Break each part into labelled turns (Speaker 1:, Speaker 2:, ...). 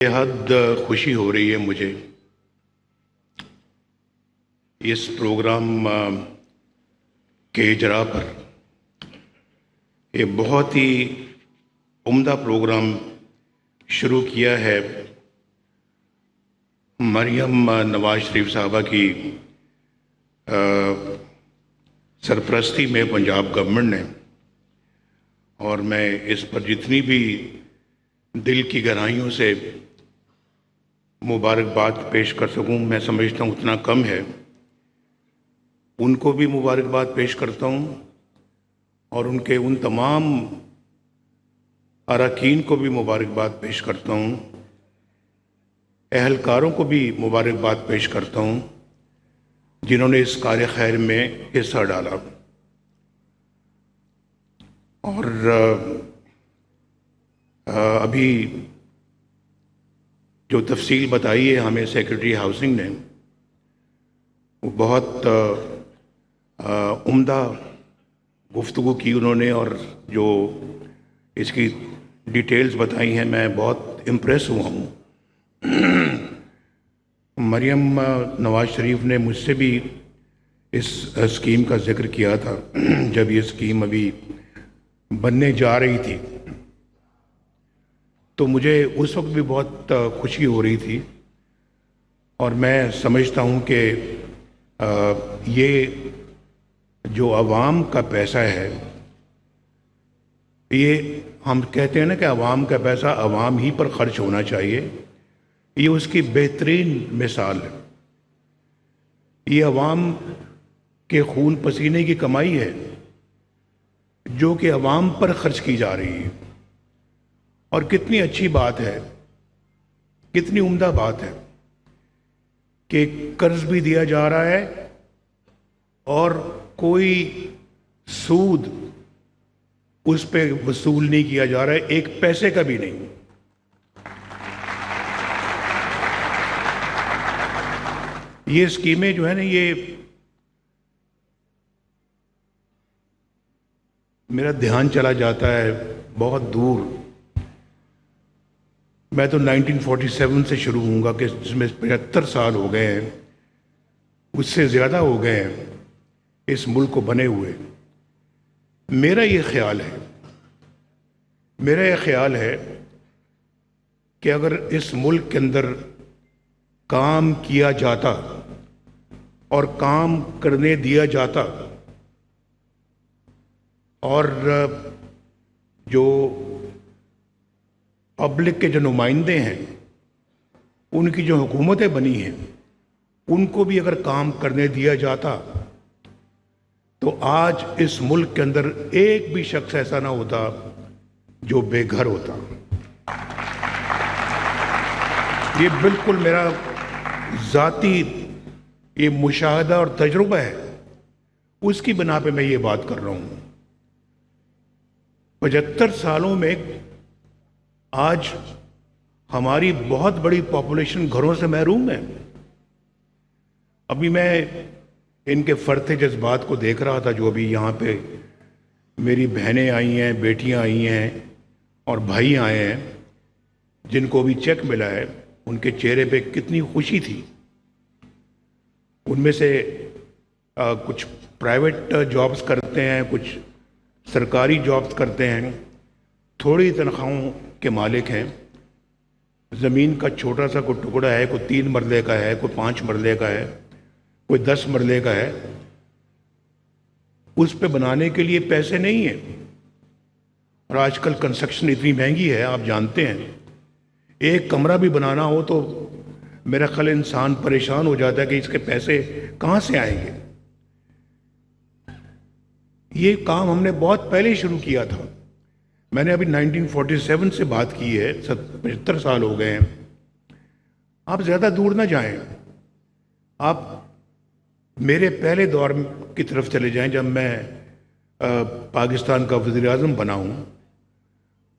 Speaker 1: बेहद खुशी हो रही है मुझे इस प्रोग्राम के इजरा पर। ये बहुत ही उम्दा प्रोग्राम शुरू किया है मरियम नवाज शरीफ साहबा की सरपरस्ती में पंजाब गवर्नमेंट ने। और मैं इस पर जितनी भी दिल की गहराइयों से मुबारकबाद पेश कर सकूं, मैं समझता हूं उतना कम है। उनको भी मुबारकबाद पेश करता हूं और उनके उन तमाम अरकान को भी मुबारकबाद पेश करता हूं, अहलकारों को भी मुबारकबाद पेश करता हूं जिन्होंने इस कार्य खैर में हिस्सा डाला। और अभी जो तफसील बताई है हमें सेक्रेटरी हाउसिंग ने, वो बहुत उम्दा गुफ्तगू की उन्होंने, और जो इसकी डिटेल्स बताई हैं मैं बहुत इम्प्रेस हुआ हूँ। मरियम नवाज शरीफ ने मुझसे भी इस स्कीम का जिक्र किया था जब ये स्कीम अभी बनने जा रही थी, तो मुझे उस वक्त भी बहुत खुशी हो रही थी। और मैं समझता हूँ कि ये जो आवाम का पैसा है, ये हम कहते हैं ना कि आवाम का पैसा आवाम ही पर खर्च होना चाहिए, ये उसकी बेहतरीन मिसाल है। ये आवाम के खून पसीने की कमाई है जो कि आवाम पर खर्च की जा रही है। और कितनी अच्छी बात है, कितनी उम्दा बात है कि कर्ज भी दिया जा रहा है और कोई सूद उस पे वसूल नहीं किया जा रहा है, एक पैसे का भी नहीं। ये स्कीमें जो है ना, ये मेरा ध्यान चला जाता है बहुत दूर। मैं तो 1947 से शुरू हूँगा कि जिसमें 75 साल हो गए हैं, उससे ज़्यादा हो गए हैं इस मुल्क को बने हुए। मेरा ये ख्याल है कि अगर इस मुल्क के अंदर काम किया जाता और काम करने दिया जाता, और जो पब्लिक के जो नुमाइंदे हैं, उनकी जो हुकूमतें बनी हैं, उनको भी अगर काम करने दिया जाता, तो आज इस मुल्क के अंदर एक भी शख्स ऐसा ना होता जो बेघर होता। ये बिल्कुल मेरा ज़ाती ये मुशाहदा और तजुर्बा है, उसकी बिना पे मैं ये बात कर रहा हूँ। 75 सालों में आज हमारी बहुत बड़ी पॉपुलेशन घरों से महरूम है। अभी मैं इनके फर्ते जज्बात को देख रहा था, जो अभी यहाँ पे मेरी बहनें आई हैं, बेटियाँ आई हैं और भाई आए हैं जिनको भी चेक मिला है, उनके चेहरे पे कितनी खुशी थी। उनमें से कुछ प्राइवेट जॉब्स करते हैं, कुछ सरकारी जॉब्स करते हैं, थोड़ी तनख्वाहों के मालिक हैं। ज़मीन का छोटा सा कोई टुकड़ा है, कोई 3 मरले का है, कोई 5 मरले का है, कोई 10 मरले का है, उस पे बनाने के लिए पैसे नहीं है। और आजकल कंस्ट्रक्शन इतनी महंगी है, आप जानते हैं। एक कमरा भी बनाना हो तो मेरा ख्याल इंसान परेशान हो जाता है कि इसके पैसे कहाँ से आएंगे। ये काम हमने बहुत पहले शुरू किया था। मैंने अभी 1947 से बात की है, 75 साल हो गए हैं। आप ज़्यादा दूर ना जाएं, आप मेरे पहले दौर की तरफ चले जाएं, जब मैं पाकिस्तान का वज़ीर आज़म बना हूँ।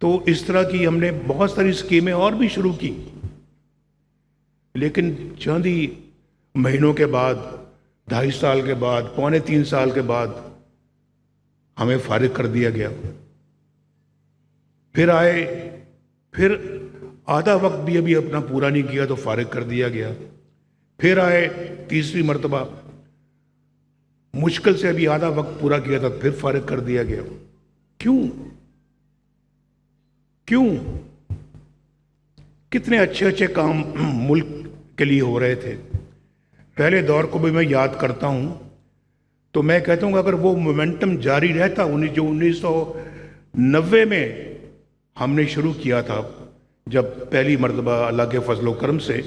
Speaker 1: तो इस तरह की हमने बहुत सारी स्कीमें और भी शुरू की, लेकिन चंद ही महीनों के बाद, 2.5 साल के बाद, 2.25 साल के बाद हमें फारिग कर दिया गया। फिर आधा वक्त भी अभी अपना पूरा नहीं किया तो फारिग कर दिया गया। फिर आए तीसरी मर्तबा, मुश्किल से अभी आधा वक्त पूरा किया था, फिर फारिग कर दिया गया। क्यों? क्यों? कितने अच्छे अच्छे काम मुल्क के लिए हो रहे थे। पहले दौर को भी मैं याद करता हूं तो मैं कहता हूं अगर वो मोमेंटम जारी रहता, जो 1990 में हमने शुरू किया था, जब पहली मर्तबा अल्लाह के फजलो करम से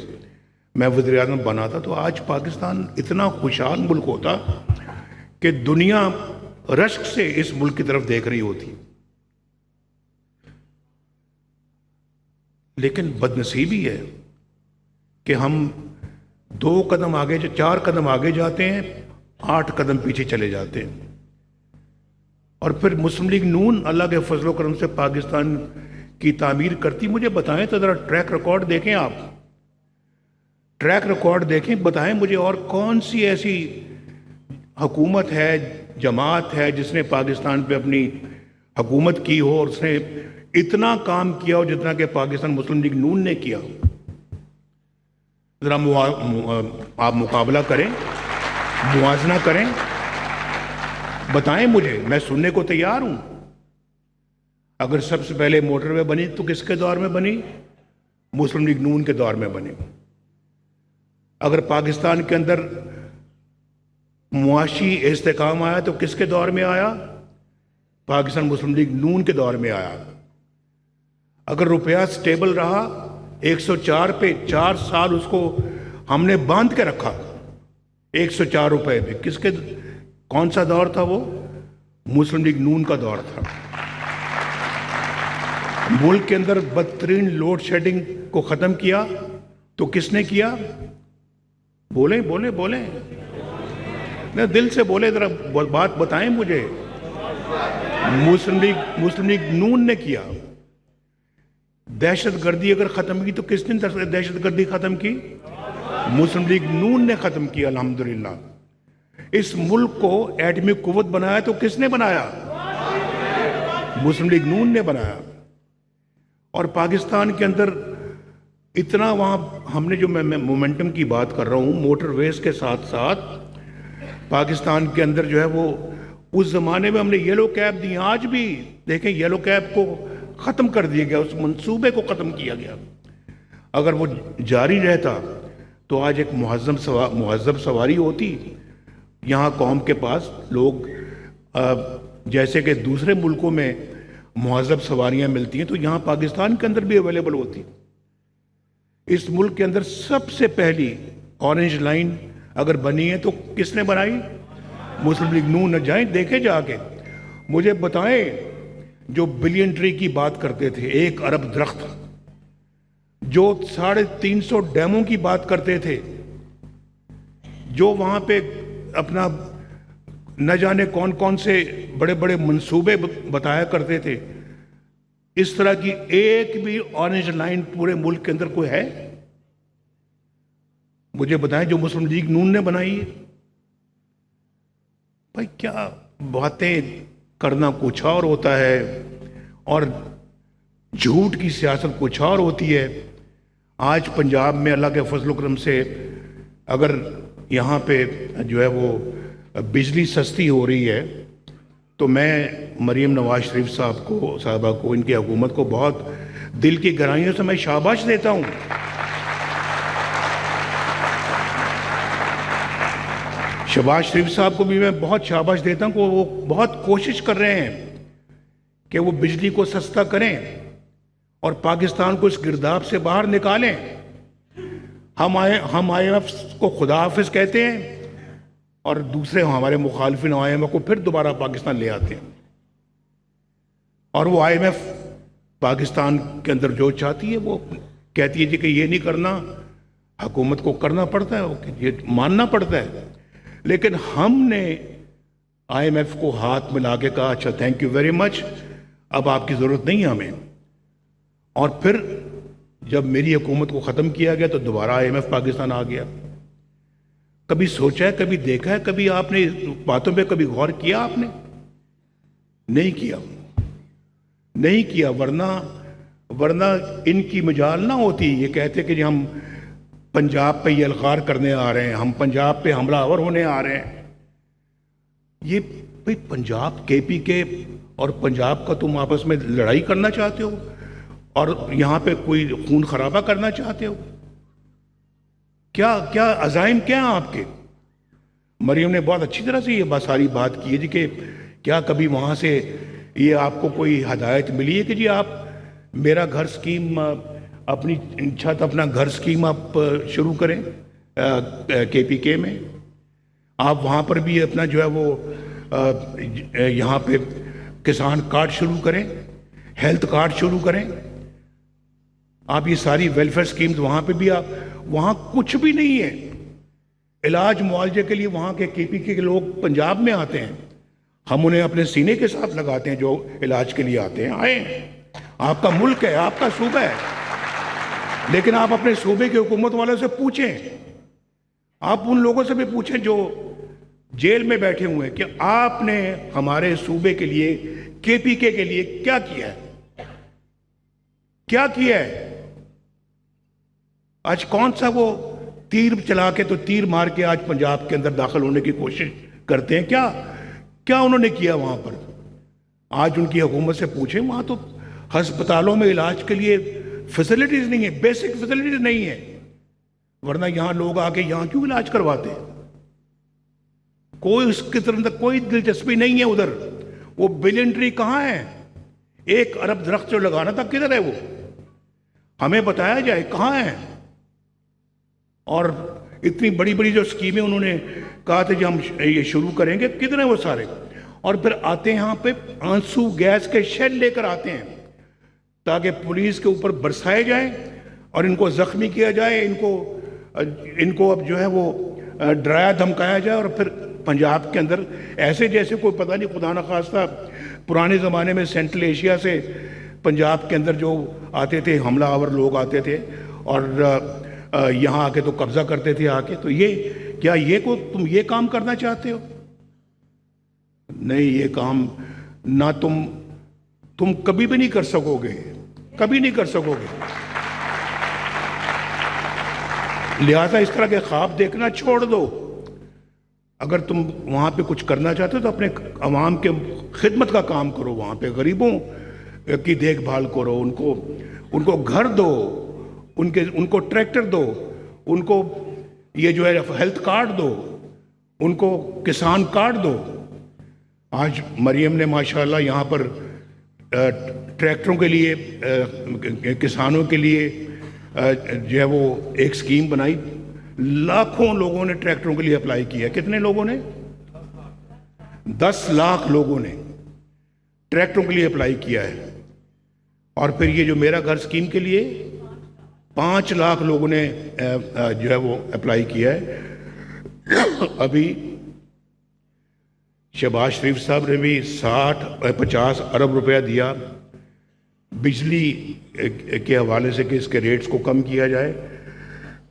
Speaker 1: मैं वज़ीर आज़म बना था, तो आज पाकिस्तान इतना खुशहाल मुल्क होता कि दुनिया रश्क से इस मुल्क की तरफ देख रही होती। लेकिन बदनसीबी है कि हम 2 कदम आगे, 4 कदम आगे जाते हैं, 8 कदम पीछे चले जाते हैं। और फिर मुस्लिम लीग नून अल्लाह के फजलो करम से पाकिस्तान की तामीर करती। मुझे बताएं तो ज़रा ट्रैक रिकॉर्ड देखें, आप ट्रैक रिकॉर्ड देखें, बताएं मुझे और कौन सी ऐसी हुकूमत है, जमात है जिसने पाकिस्तान पे अपनी हुकूमत की हो और उसने इतना काम किया हो जितना कि पाकिस्तान मुस्लिम लीग नून ने किया। ज़रा आप मुकाबला करें, मुवाजना करें, बताएं मुझे, मैं सुनने को तैयार हूं। अगर सबसे पहले मोटरवे बनी तो किसके दौर में बनी? मुस्लिम लीग नून के दौर में बनी। अगर पाकिस्तान के अंदर मुआशी इस्तेकाम आया तो किसके दौर में आया? पाकिस्तान मुस्लिम लीग नून के दौर में आया। अगर रुपया स्टेबल रहा 104 पे 4 साल उसको हमने बांध के रखा, 104 रुपए पे, किसके, कौन सा दौर था वो? मुस्लिम लीग नून का दौर था। मुल्क के अंदर बदतरीन लोड शेडिंग को खत्म किया तो किसने किया? बोले बोले बोले ना, दिल से बोले, जरा बात बताएं मुझे। मुस्लिम लीग नून ने किया। दहशत गर्दी अगर खत्म की तो किसने दहशत गर्दी खत्म की? मुस्लिम लीग नून ने खत्म किया अल्हम्दुलिल्लाह। इस मुल्क को एटमी कुव्वत बनाया तो किसने बनाया? मुस्लिम लीग नून ने बनाया। और पाकिस्तान के अंदर इतना, वहाँ हमने जो मैं मोमेंटम की बात कर रहा हूँ, मोटरवेज के साथ साथ पाकिस्तान के अंदर जो है वो, उस ज़माने में हमने येलो कैब दी। आज भी देखें, येलो कैब को ख़त्म कर दिया गया, उस मंसूबे को ख़त्म किया गया। अगर वो जारी रहता तो आज एक मुहज़्ज़ब सवारी होती। यहाँ कौम के पास लोग, जैसे कि दूसरे मुल्कों में मुहज़्ज़ब सवारियाँ मिलती हैं, तो यहाँ पाकिस्तान के अंदर भी अवेलेबल होती। इस मुल्क के अंदर सबसे पहली ऑरेंज लाइन अगर बनी है तो किसने बनाई? मुस्लिम लीग नून। जाएं देखे जाके, मुझे बताएं, जो बिलियन ट्री की बात करते थे, 1 अरब दरख्त, जो 350 डैमों की बात करते थे, जो वहां पे अपना न जाने कौन कौन से बड़े बड़े मंसूबे बताया करते थे, इस तरह की एक भी ऑरेंज लाइन पूरे मुल्क के अंदर कोई है? मुझे बताएं जो मुस्लिम लीग नून ने बनाई है। भाई क्या बातें करना कुछ और होता है और झूठ की सियासत कुछ और होती है। आज पंजाब में अल्लाह के फजल करम से अगर यहाँ पे जो है वो बिजली सस्ती हो रही है तो मैं मरीम नवाज शरीफ साहबा को, इनकी हुकूमत को बहुत दिल की गहराइयों से मैं शाबाश देता हूँ। शहबाज शरीफ साहब को भी मैं बहुत शाबाश देता हूँ कि वो बहुत कोशिश कर रहे हैं कि वो बिजली को सस्ता करें और पाकिस्तान को इस गिरदाव से बाहर निकालें। हम IMF को खुदा हाफिज कहते हैं और दूसरे हमारे मुखालिफिन IMF को फिर दोबारा पाकिस्तान ले आते हैं। और वो IMF पाकिस्तान के अंदर जो चाहती है वो कहती है जी कि ये नहीं करना, हुकूमत को करना पड़ता है, ये मानना पड़ता है। लेकिन हमने IMF को हाथ मिला के कहा अच्छा थैंक यू वेरी मच, अब आपकी ज़रूरत नहीं है हमें। और फिर जब मेरी हुकूमत को ख़त्म किया गया तो दोबारा IMF पाकिस्तान आ गया। कभी सोचा है, कभी देखा है, कभी आपने बातों पे कभी गौर किया? आपने नहीं किया, नहीं किया। वरना इनकी मजाल ना होती, ये कहते कि जी हम पंजाब पे यलगार करने आ रहे हैं, हम पंजाब पे हमलावर होने आ रहे हैं। ये भाई पंजाब केपीके और पंजाब का तुम आपस में लड़ाई करना चाहते हो और यहाँ पे कोई खून खराबा करना चाहते हो? क्या क्या अज़ाइम क्या हैं आपके? मरियम ने बहुत अच्छी तरह से ये सारी बात की है जी कि क्या कभी वहाँ से ये आपको कोई हदायत मिली है कि जी आप मेरा घर स्कीम, अपनी छत अपना घर स्कीम आप शुरू करें केपीके में? आप वहाँ पर भी अपना जो है वो यहाँ पे किसान कार्ड शुरू करें, हेल्थ कार्ड शुरू करें। आप ये सारी वेलफेयर स्कीम्स वहाँ पे भी, आप वहाँ कुछ भी नहीं है। इलाज मुआवजे के लिए वहाँ के केपीके के लोग पंजाब में आते हैं, हम उन्हें अपने सीने के साथ लगाते हैं जो इलाज के लिए आते हैं। आए, आपका मुल्क है, आपका सूबा है, लेकिन आप अपने सूबे के हुकूमत वालों से पूछें, आप उन लोगों से भी पूछें जो जेल में बैठे हुए हैं कि आपने हमारे सूबे के लिए, केपीके के लिए क्या किया है, क्या किया है? आज कौन सा वो तीर चला के, तो तीर मार के आज पंजाब के अंदर दाखिल होने की कोशिश करते हैं? क्या क्या उन्होंने किया वहां पर? आज उनकी हुकूमत से पूछें, वहां तो अस्पतालों में इलाज के लिए फैसिलिटीज नहीं है, बेसिक फैसिलिटीज नहीं है, वरना यहां लोग आके यहां क्यों इलाज करवाते हैं? कोई उसकी तरफ कोई दिलचस्पी नहीं है उधर। वो बिलियन ट्री कहां है? 1 अरब दरख्त जो लगाना था, किधर है वो? हमें बताया जाए कहां है। और इतनी बड़ी बड़ी जो स्कीमें उन्होंने कहा था कि हम ये शुरू करेंगे, किधर है वो सारे? और फिर आते हैं यहाँ पे आंसू गैस के शेल लेकर आते हैं ताकि पुलिस के ऊपर बरसाए जाए और इनको जख्मी किया जाए, इनको अब जो है वो डराया धमकाया जाए। और फिर पंजाब के अंदर ऐसे जैसे कोई पता नहीं, खुदा न खास्ता पुराने ज़माने में सेंट्रल एशिया से पंजाब के अंदर जो आते थे हमलावर लोग आते थे और यहाँ आके तो कब्जा करते थे आके। तो ये क्या ये को तुम ये काम करना चाहते हो? नहीं, ये काम ना तुम कभी भी नहीं कर सकोगे, कभी नहीं कर सकोगे। लिहाजा इस तरह के ख्वाब देखना छोड़ दो। अगर तुम वहां पे कुछ करना चाहते हो तो अपने अवाम के खिदमत का काम करो, वहां पे गरीबों की देखभाल करो, उनको घर दो, उनको ट्रैक्टर दो, उनको ये जो है हेल्थ कार्ड दो, उनको किसान कार्ड दो। आज मरियम ने माशाल्लाह यहाँ पर ट्रैक्टरों के लिए, किसानों के लिए जो है वो एक स्कीम बनाई। लाखों लोगों ने ट्रैक्टरों के लिए अप्लाई किया। कितने लोगों ने? 10 लाख लोगों ने ट्रैक्टरों के लिए अप्लाई किया है। और फिर ये जो मेरा घर स्कीम के लिए 5 लाख लोगों ने जो है वो अप्लाई किया है। अभी शहबाज शरीफ साहब ने भी 50 अरब रुपया दिया बिजली के हवाले से कि इसके रेट्स को कम किया जाए।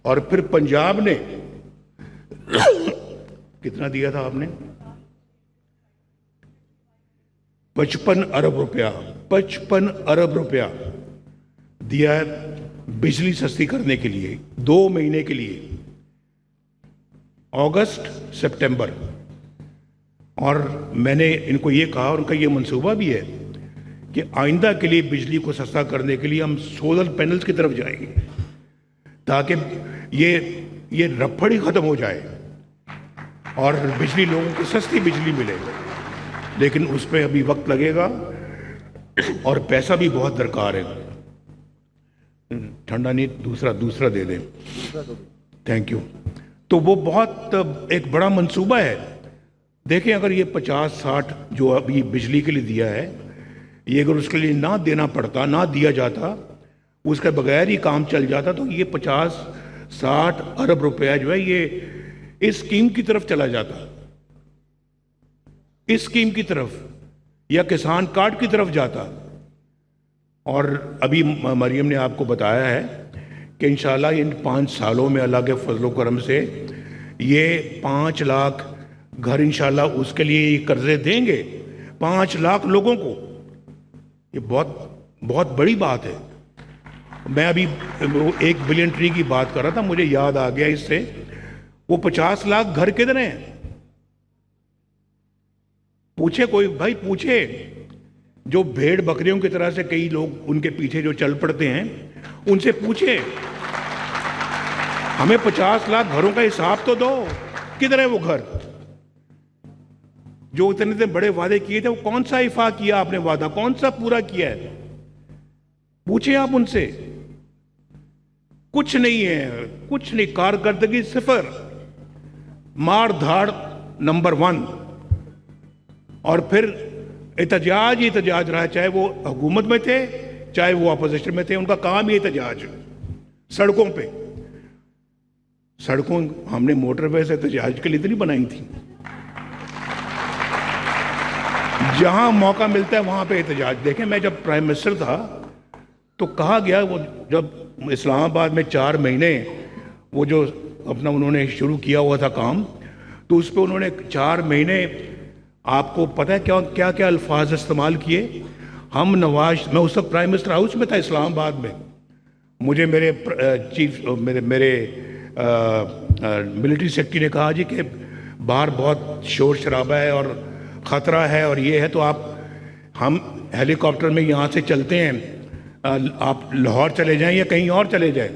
Speaker 1: और फिर पंजाब ने कितना दिया था आपने? 55 अरब रुपया, 55 अरब रुपया दिया है बिजली सस्ती करने के लिए 2 महीने के लिए, अगस्त सितंबर। और मैंने इनको ये कहा, उनका ये मंसूबा भी है कि आइंदा के लिए बिजली को सस्ता करने के लिए हम सोलर पैनल्स की तरफ जाएंगे ताकि ये रफड़ ही ख़त्म हो जाए और बिजली लोगों को सस्ती बिजली मिले। लेकिन उस पर अभी वक्त लगेगा और पैसा भी बहुत दरकार है। ठंडा नहीं, दूसरा दे दें। Thank you. तो वो बहुत एक बड़ा मंसूबा है। देखें, अगर ये 50-60 जो अभी बिजली के लिए दिया है, ये अगर उसके लिए ना देना पड़ता, ना दिया जाता, उसके बगैर ही काम चल जाता, तो ये 50-60 अरब रुपया जो है ये इस स्कीम की तरफ चला जाता, इस स्कीम की तरफ या किसान कार्ड की तरफ जाता। और अभी मरियम ने आपको बताया है कि इंशाल्लाह इन 5 सालों में अल्लाह के फजल करम से ये 5 लाख घर इंशाल्लाह उसके लिए कर्जे देंगे 5 लाख लोगों को। ये बहुत बहुत बड़ी बात है। मैं अभी वो 1 बिलियन ट्री की बात कर रहा था, मुझे याद आ गया इससे। वो 50 लाख घर किधर हैं? पूछे कोई भाई, पूछे। जो भेड़ बकरियों की तरह से कई लोग उनके पीछे जो चल पड़ते हैं, उनसे पूछे, हमें 50 लाख घरों का हिसाब तो दो, किधर है वो घर? जो इतने बड़े वादे किए थे, वो कौन सा इफा किया आपने वादा, कौन सा पूरा किया है? पूछे आप उनसे। कुछ नहीं है, कुछ नहीं, कारकर्दगी सिफर, मार धाड़ नंबर 1। और फिर एहतजाज ही एहतजाज रहा, चाहे वो हुकूमत में थे चाहे वो अपोजिशन में थे, उनका काम ही एहतजाज। सड़कों पे, सड़कों हमने मोटरवेज एहतजाज के लिए तो नहीं बनाई थी, जहां मौका मिलता है वहां पे एहतजाज। देखें, मैं जब प्राइम मिनिस्टर था तो कहा गया, वो जब इस्लामाबाद में 4 महीने वो जो अपना उन्होंने शुरू किया हुआ था काम, तो उस पर उन्होंने 4 महीने, आपको पता है क्या क्या क्या अल्फाज इस्तेमाल किए? हम नवाज, मैं उस वक्त प्राइम मिनिस्टर हाउस में था इस्लामाबाद में, मुझे मेरे चीफ मेरे मिलिट्री सेक्रेटरी ने कहा जी कि बाहर बहुत शोर शराबा है और ख़तरा है और ये है, तो हम हेलीकॉप्टर में यहाँ से चलते हैं, आप लाहौर चले जाएं या कहीं और चले जाएं।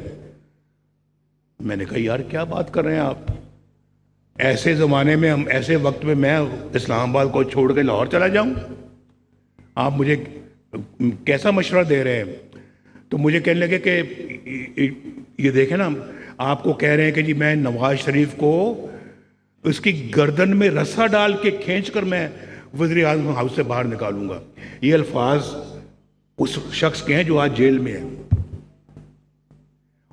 Speaker 1: मैंने कहा यार क्या बात कर रहे हैं आप, ऐसे ज़माने में, हम ऐसे वक्त में मैं इस्लामाबाद को छोड़ के लाहौर चला जाऊं? आप मुझे कैसा मशवरा दे रहे हैं? तो मुझे कहने लगे कि ये देखें ना, आपको कह रहे हैं कि जी मैं नवाज शरीफ को उसकी गर्दन में रस्सा डाल के खींच कर मैं वज़ीर आज़म हाउस से बाहर निकालूंगा। ये अल्फाज उस शख्स के हैं जो आज जेल में है।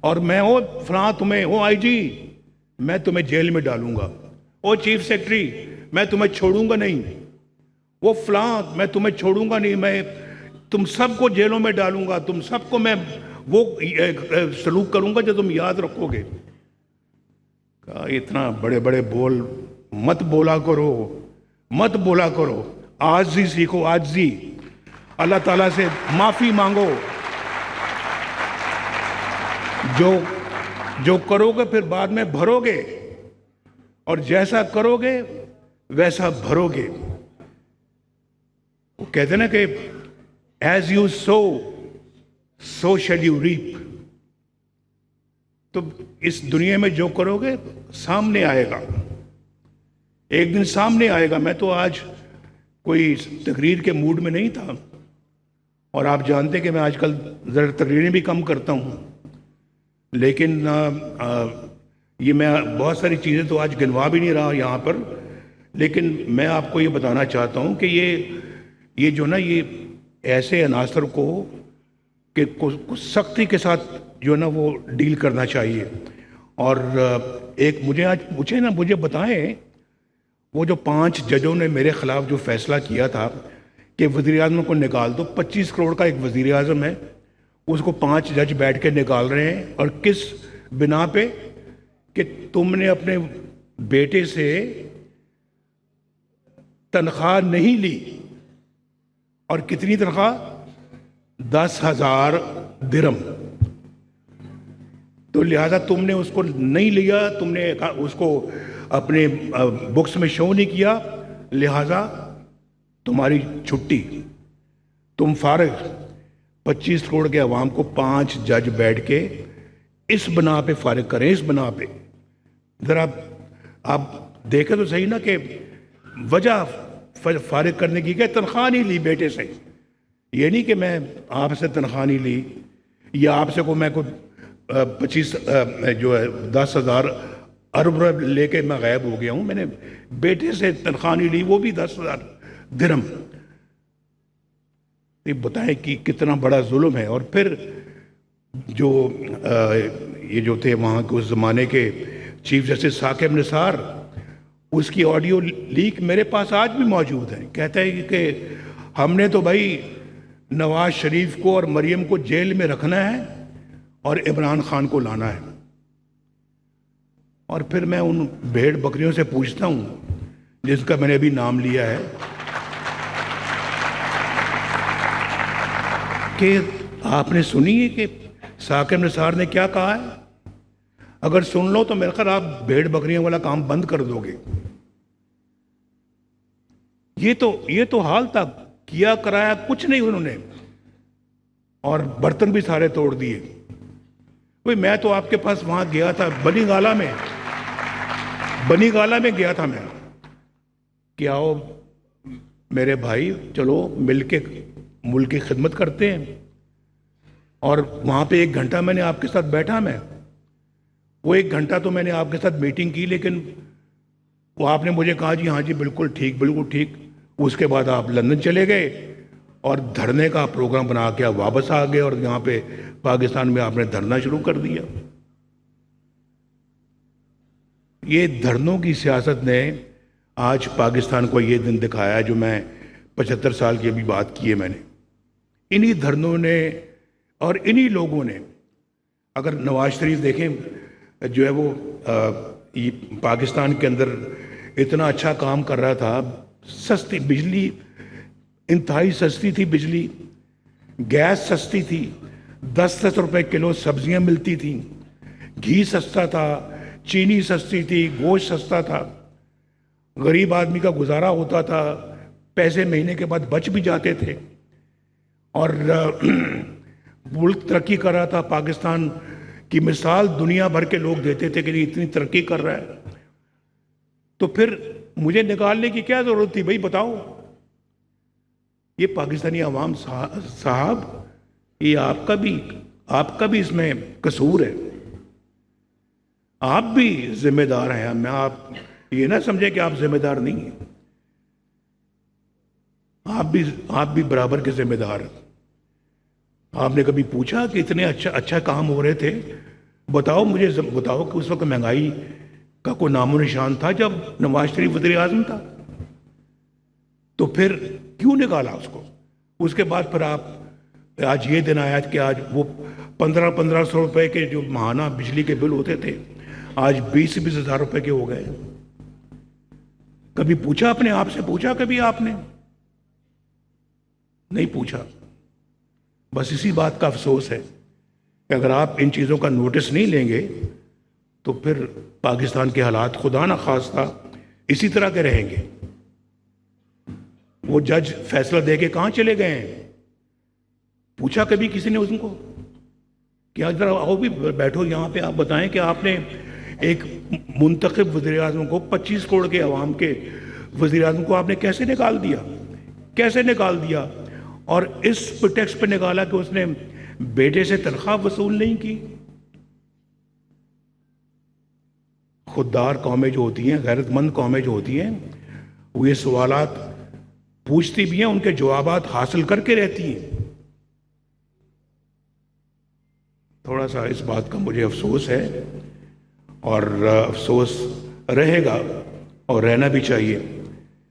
Speaker 1: और मैं, ओ फलां तुम्हें, ओ आईजी, मैं तुम्हें जेल में डालूंगा, ओ चीफ सेक्रेटरी मैं तुम्हें छोड़ूंगा नहीं, वो फलां मैं तुम्हें छोड़ूंगा नहीं, मैं तुम सबको जेलों में डालूंगा, तुम सबको मैं वो सलूक करूंगा जो तुम याद रखोगे। कहा इतना बड़े बड़े बोल मत बोला करो, मत बोला करो, आजी सीखो, आजी, अल्लाह ताला से माफी मांगो। जो करोगे फिर बाद में भरोगे, और जैसा करोगे वैसा भरोगे। वो कहते ना कि as you sow shall you reap. तो इस दुनिया में जो करोगे सामने आएगा, एक दिन सामने आएगा। मैं तो आज कोई तकरीर के मूड में नहीं था, और आप जानते कि मैं आजकल ज़रा तकरीरें भी कम करता हूँ, लेकिन ये मैं बहुत सारी चीज़ें तो आज गिनवा भी नहीं रहा यहाँ पर, लेकिन मैं आपको ये बताना चाहता हूँ कि ये जो ना, ये ऐसे अनासर को कि कुछ सख्ती के साथ जो ना वो डील करना चाहिए। और एक मुझे आज पूछे ना, मुझे बताएं, वो जो 5 जजों ने मेरे ख़िलाफ़ जो फ़ैसला किया था कि वज़ीर आज़म को निकाल दो, 25 करोड़ का एक वज़ीर आज़म है, उसको 5 जज बैठ के निकाल रहे हैं। और किस बिना पे? कि तुमने अपने बेटे से तनख्वाह नहीं ली। और कितनी तनख्वाह? 10,000 दिरहम। तो लिहाजा तुमने उसको नहीं लिया, तुमने उसको अपने बुक्स में शो नहीं किया, लिहाजा तुम्हारी छुट्टी, तुम फारिग। 25 करोड़ के अवाम को 5 जज बैठ के इस बना पे फारिग करें, इस बना पे। ज़रा आप देखें तो सही ना कि वजह फारिग करने की क्या, तनख्वाह नहीं ली बेटे से। ये नहीं कि मैं आपसे तनख्वाह नहीं ली, या आपसे को मैं कोई 25 जो है 10,000 अरब रुपये लेके मैं गायब हो गया हूँ। मैंने बेटे से तनख्वाह नहीं ली, वो भी 10,000 दिरहम। ये बताएं कि कितना बड़ा जुल्म है। और फिर जो ये जो थे वहाँ के उस ज़माने के चीफ जस्टिस साकिब निसार, उसकी ऑडियो लीक मेरे पास आज भी मौजूद है। कहता है कि हमने तो भाई नवाज शरीफ को और मरियम को जेल में रखना है और इमरान खान को लाना है। और फिर मैं उन भेड़ बकरियों से पूछता हूँ जिसका मैंने अभी नाम लिया है कि आपने सुनी है कि साकिब निसार ने क्या कहा है? अगर सुन लो तो मेरे ख्याल आप भेड़ बकरियों वाला काम बंद कर दोगे। ये तो हाल था, किया कराया कुछ नहीं उन्होंने, और बर्तन भी सारे तोड़ दिए। भाई मैं तो आपके पास वहां गया था, बनीगाला में गया था मैं कि आओ मेरे भाई, चलो मिलके मुल्क की खिदमत करते हैं। और वहां पे 1 घंटा मैंने आपके साथ बैठा। मैं वो 1 घंटा तो मैंने आपके साथ मीटिंग की, लेकिन वो आपने मुझे कहा जी हाँ जी बिल्कुल ठीक बिल्कुल ठीक। उसके बाद आप लंदन चले गए और धरने का प्रोग्राम बना के आप वापस आ गए, और यहाँ पे पाकिस्तान में आपने धरना शुरू कर दिया। ये धरनों की सियासत ने आज पाकिस्तान को ये दिन दिखाया जो मैं 75 साल की अभी बात की है मैंने। इन्हीं धरनों ने और इन्हीं लोगों ने, अगर नवाज शरीफ देखें जो है वो पाकिस्तान के अंदर इतना अच्छा काम कर रहा था, सस्ती बिजली, इंतहाई सस्ती थी बिजली, गैस सस्ती थी, 10-10 रुपए किलो सब्जियां मिलती थी, घी सस्ता था, चीनी सस्ती थी, गोश्त सस्ता था, गरीब आदमी का गुजारा होता था, पैसे महीने के बाद बच भी जाते थे, और मुल्क तरक्की कर रहा था। पाकिस्तान की मिसाल दुनिया भर के लोग देते थे कि इतनी तरक्की कर रहा है। तो फिर मुझे निकालने की क्या जरूरत थी भाई, बताओ? ये पाकिस्तानी अवाम साहब, ये आपका भी इसमें कसूर है। आप भी जिम्मेदार हैं। मैं आप ये ना समझे कि आप जिम्मेदार नहीं हैं। आप भी बराबर के जिम्मेदार हैं। आपने कभी पूछा कि इतने अच्छा काम हो रहे थे? बताओ, मुझे बताओ कि उस वक्त महंगाई का कोई नामो निशान था जब नवाज शरीफ वज़ीर आज़म था? तो फिर क्यों निकाला उसको? उसके बाद फिर आप आज ये दिन आया कि आज वो 1500 रुपए के जो माहाना बिजली के बिल होते थे आज 20-20 हज़ार रुपए के हो गए। कभी पूछा अपने आप से? पूछा कभी आपने? नहीं पूछा। बस इसी बात का अफसोस है कि अगर आप इन चीज़ों का नोटिस नहीं लेंगे तो फिर पाकिस्तान के हालात खुदा ना खास्ता इसी तरह के रहेंगे। वो जज फैसला दे के कहाँ चले गए हैं? पूछा कभी किसी ने उनको कि आज जरा आओ भी बैठो यहाँ पे, आप बताएं कि आपने एक मुंतखब वज़ीर आज़म को, 25 करोड़ के अवाम के वज़ीर आज़म को आपने कैसे निकाल दिया? कैसे निकाल दिया? और इस प्रिटेक्स्ट पे निकाला कि उसने बेटे से तनख्वाह वसूल नहीं की। खुददार कौमें जो होती हैं, गैरतमंद कौमें जो होती हैं, वो ये सवालात पूछती भी हैं, उनके जवाबात हासिल करके रहती हैं। थोड़ा सा इस बात का मुझे अफसोस है, और अफसोस रहेगा और रहना भी चाहिए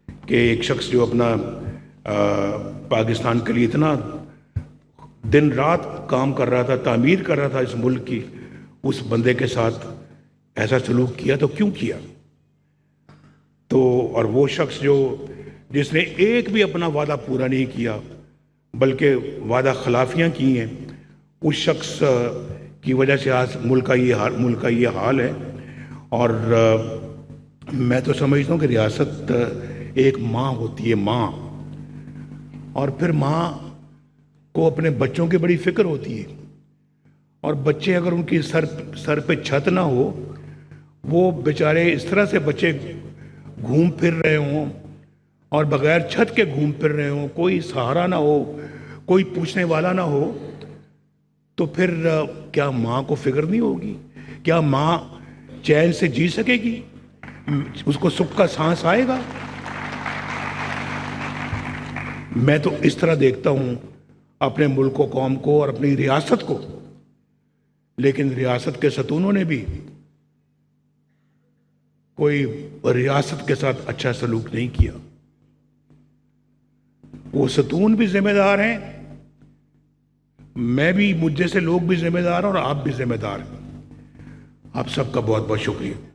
Speaker 1: कि एक शख्स जो अपना पाकिस्तान के लिए इतना दिन रात काम कर रहा था, तामीर कर रहा था इस मुल्क की, उस बंदे के साथ ऐसा सलूक किया तो क्यों किया? तो और वो शख्स जिसने एक भी अपना वादा पूरा नहीं किया बल्कि वादा खिलाफियाँ की हैं, उस शख्स की वजह से आज मुल्क का ये हाल है। और मैं तो समझता हूँ कि रियासत एक माँ होती है, माँ, और फिर माँ को अपने बच्चों की बड़ी फिक्र होती है। और बच्चे अगर उनकी सर पे छत ना हो, वो बेचारे इस तरह से बच्चे घूम फिर रहे हों और बगैर छत के घूम फिर रहे हों, कोई सहारा ना हो, कोई पूछने वाला ना हो, तो फिर क्या माँ को फिक्र नहीं होगी? क्या माँ चैन से जी सकेगी? उसको सुख का सांस आएगा? मैं तो इस तरह देखता हूँ अपने मुल्क को, कौम को और अपनी रियासत को। लेकिन रियासत के सतूनों ने भी कोई रियासत के साथ अच्छा सलूक नहीं किया। वो सतून भी जिम्मेदार हैं, मैं भी, मुझ जैसे लोग भी जिम्मेदार हैं, और आप भी जिम्मेदार हैं। आप सबका बहुत बहुत शुक्रिया।